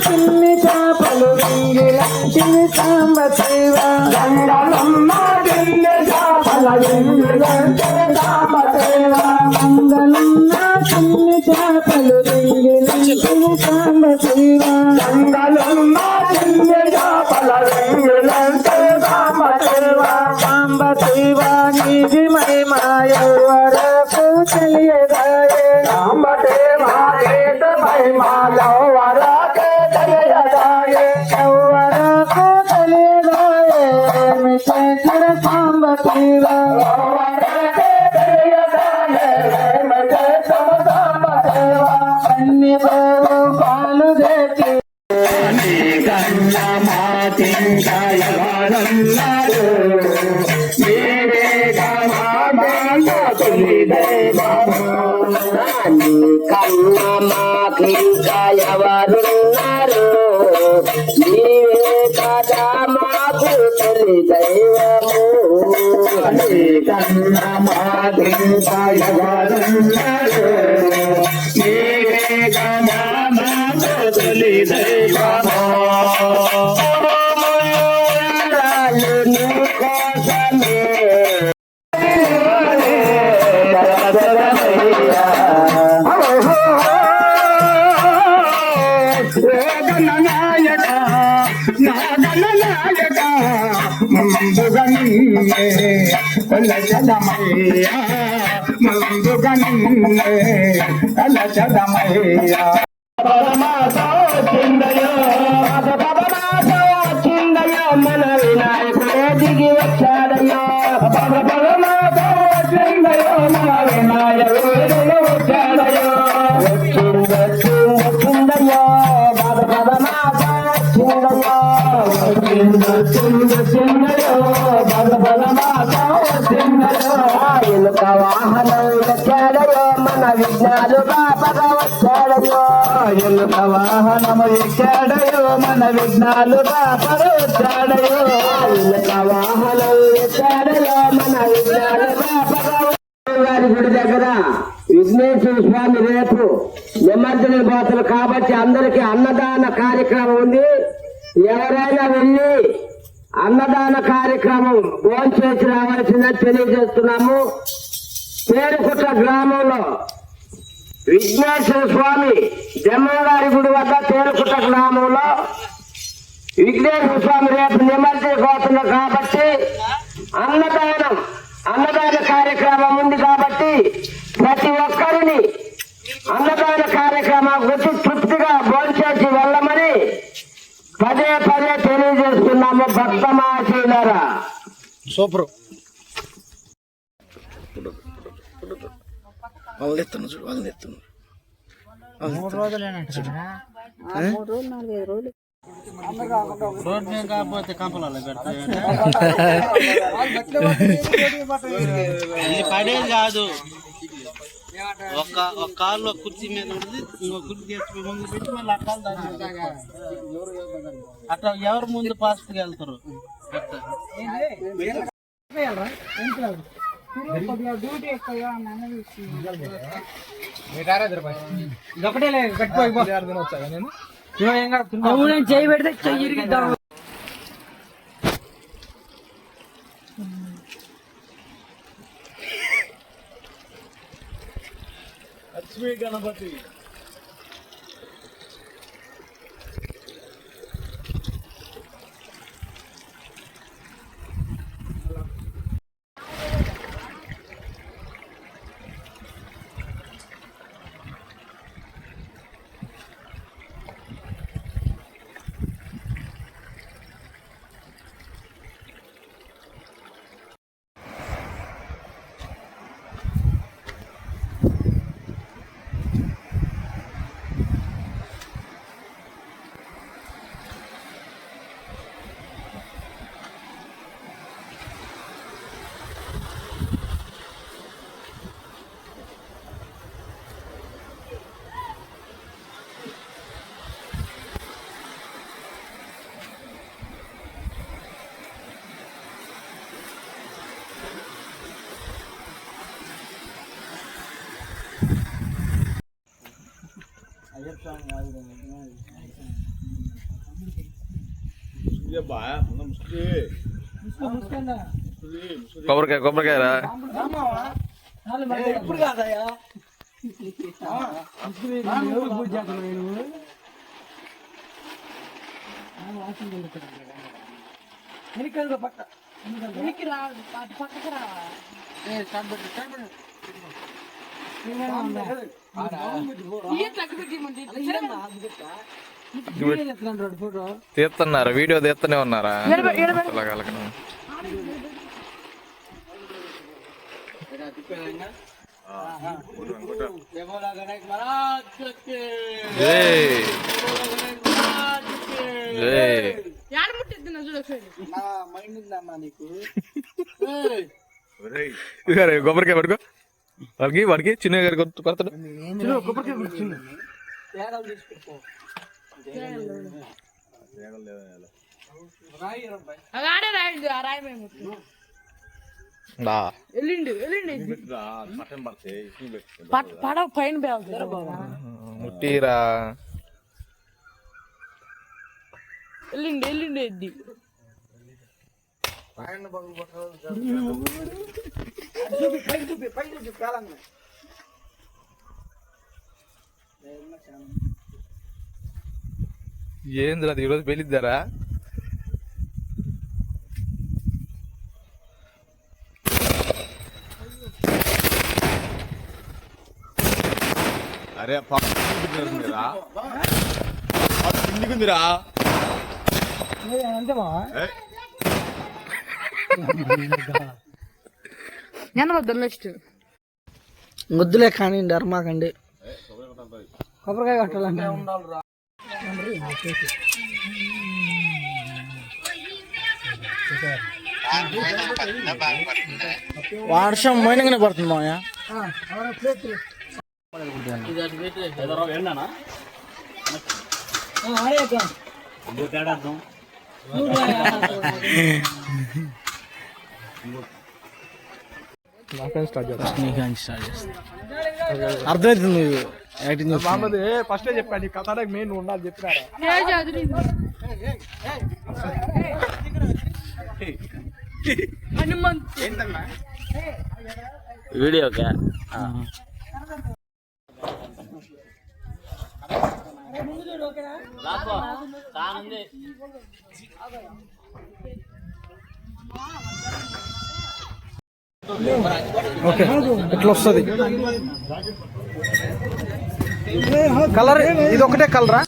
చిన్ని చేపలు రింగిలంటివి సాంబశివ గంగలమ్మ చిన్ని చేపల రింగిలంటివి సాంబశివ గంగలమ్మ చిన్ని చేపలు రింగిలంటివి సాంబశివ గంగలమ్మ చిన్ని చేపల రింగిలంటివి సాంబశివ సాంబశివ నీది మహిమాయవరకు తెలియదాయే సాంబశివ నీది మహిమాయవరకు అన్ని బాబు పాలు తెచ్చి కన్నా మాతింకాయవారన్నారు కన్నా మాతింకాయవారున్నారు నీవే కదా మాకు తొలి దైవము కన్నా మాతింకాయవారున్నారు నీవే కదా మాకు తొలి దైవము మన వినాయకుడే దిగి వచ్చాడయ్యో మన వినాయకుడు వచ్చాడయ్యో వచ్చిందయ్యో ఎలుక వాహనం ఎక్కాడయో మన విజ్ఞాలు బాపగా వచ్చాడయో ఎలుక వాహనము ఎక్కాడయో మన విఘ్నాలు బాపగా వచ్చాడయో ఎలుక వాహనం ఎక్కాడయో మన విజ్ఞాలు బాపగా గారి గుడి దగ్గర విఘ్నేశ్వర స్వామి రేపు నిమజ్జన పోతలు కాబట్టి అందరికీ అన్నదాన కార్యక్రమం ఉంది. ఎవరైనా వెళ్ళి అన్నదాన కార్యక్రమం భోంచేసి రావాల్సిందని తెలియజేస్తున్నాము. పేరుకుట్ట గ్రామంలో విఘ్నేశ్వర స్వామి జమ్మగారి గుడి వద్ద పేరుకుట్ట గ్రామంలో విఘ్నేశ్వర స్వామి రేపు నిమజ్జన పోతుంది కాబట్టి అన్నదాన కార్యక్రమం ఉంది కాబట్టి ప్రతి ఒక్కరిని అన్నదాన కార్యక్రమం గురించి తృప్తిగా భోంచేసి వెళ్ళమని పదే పదే తెలియజేస్తున్నాము. భక్తమాశీలరా సూపర్ వాళ్ళని ఎత్తున్నారు 3 రోజులేనంట రోడ్ మీద కాకపోతే కంపలలో పెడతాయి పడేది కాదు. ఒక కాళ్ళు కుర్చీ మీద ఉంటుంది, ఇంకో కుర్చీ తెచ్చి ముందు పెట్టి మళ్ళీ అట్లా ఎవరు ముందు ఫాస్ట్గా వెళ్తారు. ఒకటే చేయి పెడితే చెయ్యి ఇరిగిద్దాం. లక్ష్మీ గణపతి కొబ్బరికాయ కొబ్బరికాయరా ఎప్పుడు కాదయ్యా పూజ చేస్తున్నావు పక్క పక్కకు రా తీస్తున్నారు వీడియో తీస్తూనే ఉన్నారా కొబ్బరికాయ పడుకో వాడికి వాడికి చిన్న గారి కొడతాడు పడవ పైన ముట్టిరా వెళ్ళిండి ఎద్ది ఏంది అది ఈరోజు పెళ్ళిద్దారా అరే పిండికుందిరా నెక్స్ట్ ముద్దులే కానీ డర్మాకండి కొబ్బరికాయ కట్టాలంటే వర్షం మైనంగానే పడుతుంది మాయా అర్థమవుతుంది యాక్టింగ్ ఫస్ట్ చెప్పండి కథ మెయిన్ ఉండాలి చెప్పినారా వీడియోకే ఓకే ఇట్లా వస్తుంది కలర్ ఇది ఒకటే కలరా